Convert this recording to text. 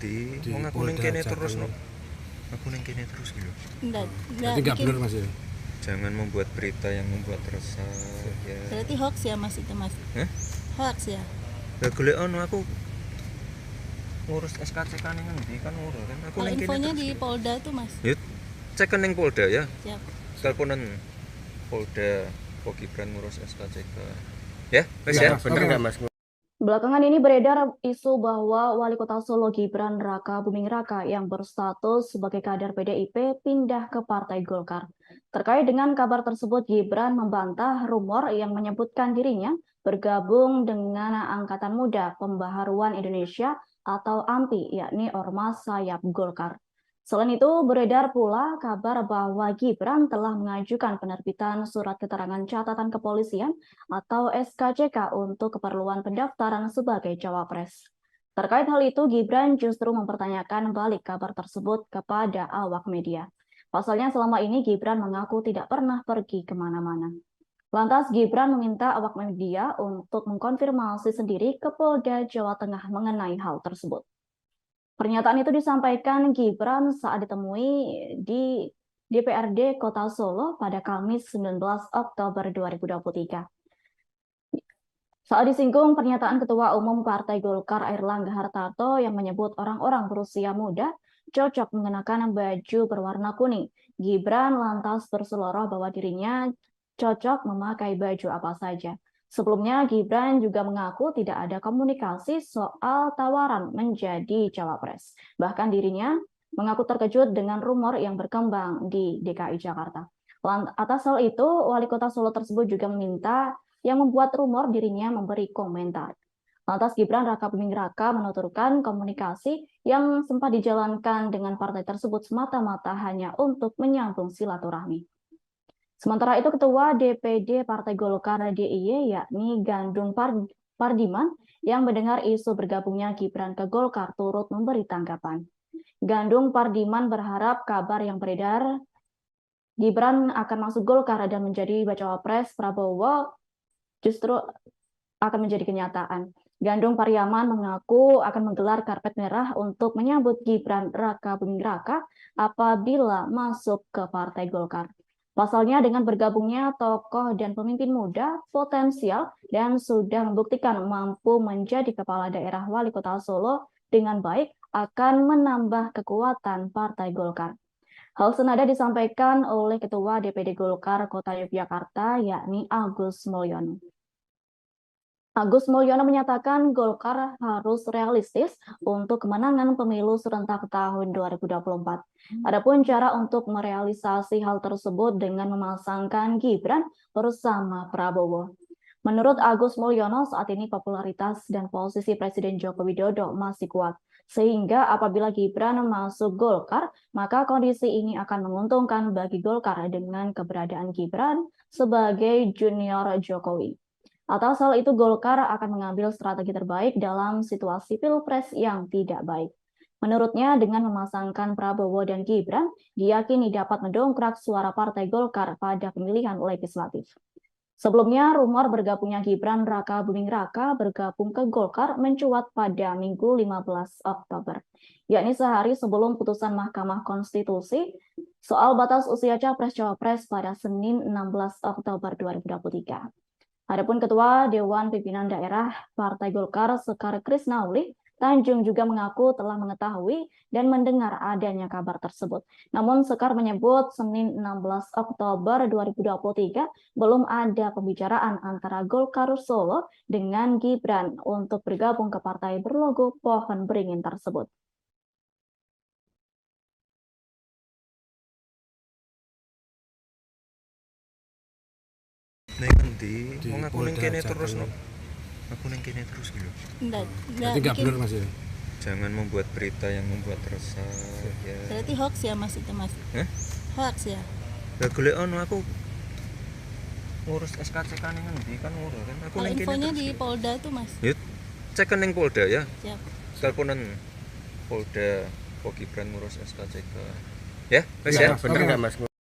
ngendi? Wong aku ning kene terus no. Aku ning kene terus gitu. Enggak benar Mas ya. Jangan membuat berita yang membuat resah ya. Berarti hoax ya Mas itu Mas? Hah? Hoax ya? Lah golek ono aku ngurus SKCK ning ngendi kan ngono kan. Aku Kalau ning kene. infonya terus di gitu. Polda tuh Mas. Yuk, cek ning Polda ya. Siap. Teleponan Polda Pak Gibran ngurus SKCK. Ya, wes ya. Benar enggak Mas? Belakangan ini beredar isu bahwa Wali Kota Solo Gibran Raka Buming Raka yang berstatus sebagai kader PDIP pindah ke Partai Golkar. Terkait dengan kabar tersebut, Gibran membantah rumor yang menyebutkan dirinya bergabung dengan Angkatan Muda Pembaharuan Indonesia atau AMPI, yakni Ormas Sayap Golkar. Selain itu, beredar pula kabar bahwa Gibran telah mengajukan penerbitan surat keterangan catatan kepolisian atau SKCK untuk keperluan pendaftaran sebagai cawapres. Terkait hal itu, Gibran justru mempertanyakan balik kabar tersebut kepada awak media. Pasalnya selama ini Gibran mengaku tidak pernah pergi kemana-mana. Lantas Gibran meminta awak media untuk mengkonfirmasi sendiri ke Polda Jawa Tengah mengenai hal tersebut. Pernyataan itu disampaikan Gibran saat ditemui di DPRD Kota Solo pada Kamis 19 Oktober 2023. Saat disinggung pernyataan Ketua Umum Partai Golkar Airlangga Hartarto yang menyebut orang-orang berusia muda cocok mengenakan baju berwarna kuning, Gibran lantas berseloroh bahwa dirinya cocok memakai baju apa saja. Sebelumnya, Gibran juga mengaku tidak ada komunikasi soal tawaran menjadi cawapres. Bahkan dirinya mengaku terkejut dengan rumor yang berkembang di DKI Jakarta. Atas hal itu, Wali Kota Solo tersebut juga meminta yang membuat rumor dirinya memberi komentar. Lantas Gibran Raka Buming Raka menuturkan komunikasi yang sempat dijalankan dengan partai tersebut semata-mata hanya untuk menyambung silaturahmi. Sementara itu, Ketua DPD Partai Golkar DIY yakni Gandung Pardiman yang mendengar isu bergabungnya Gibran ke Golkar turut memberi tanggapan. Gandung Pardiman berharap kabar yang beredar Gibran akan masuk Golkar dan menjadi bacawa pres Prabowo justru akan menjadi kenyataan. Gandung Pardiman mengaku akan menggelar karpet merah untuk menyambut Gibran Raka Buming Raka apabila masuk ke Partai Golkar. Pasalnya dengan bergabungnya tokoh dan pemimpin muda potensial dan sudah membuktikan mampu menjadi kepala daerah wali kota Solo dengan baik akan menambah kekuatan Partai Golkar. Hal senada disampaikan oleh Ketua DPD Golkar Kota Yogyakarta yakni Agus Mulyono. Agus Mulyono menyatakan Golkar harus realistis untuk kemenangan pemilu serentak tahun 2024. Adapun cara untuk merealisasi hal tersebut dengan memasangkan Gibran bersama Prabowo. Menurut Agus Mulyono, saat ini popularitas dan posisi Presiden Joko Widodo masih kuat. Sehingga apabila Gibran masuk Golkar, maka kondisi ini akan menguntungkan bagi Golkar dengan keberadaan Gibran sebagai junior Jokowi. Atas hal itu, Golkar akan mengambil strategi terbaik dalam situasi Pilpres yang tidak baik. Menurutnya, dengan memasangkan Prabowo dan Gibran, diyakini dapat mendongkrak suara Partai Golkar pada pemilihan legislatif. Sebelumnya, rumor bergabungnya Gibran Raka Buming Raka bergabung ke Golkar mencuat pada Minggu 15 Oktober, yakni sehari sebelum putusan Mahkamah Konstitusi soal batas usia Capres-Cawapres pada Senin 16 Oktober 2023. Adapun Ketua Dewan Pimpinan Daerah Partai Golkar Sekar Krisnauli Tanjung juga mengaku telah mengetahui dan mendengar adanya kabar tersebut. Namun Sekar menyebut Senin 16 Oktober 2023 belum ada pembicaraan antara Golkar Solo dengan Gibran untuk bergabung ke partai berlogo pohon beringin tersebut. Ning ngendi? Wong aku ning kene terus no. Aku ning kene terus gitu. Enggak benar Mas ya. Jangan membuat berita yang membuat resah ya. Berarti hoax ya Mas itu Mas? Hah? Hoax ya? Lah golek ono aku ngurus SKCK ning ngendi kan ngono kan. Aku Kalau ning kene. infonya terus di gitu. Polda tuh Mas. Yuk, cek ning Polda ya. Siap. Teleponan Polda Pak Gibran ngurus SKCK. Ya, wes Ya, ya. benar enggak Mas?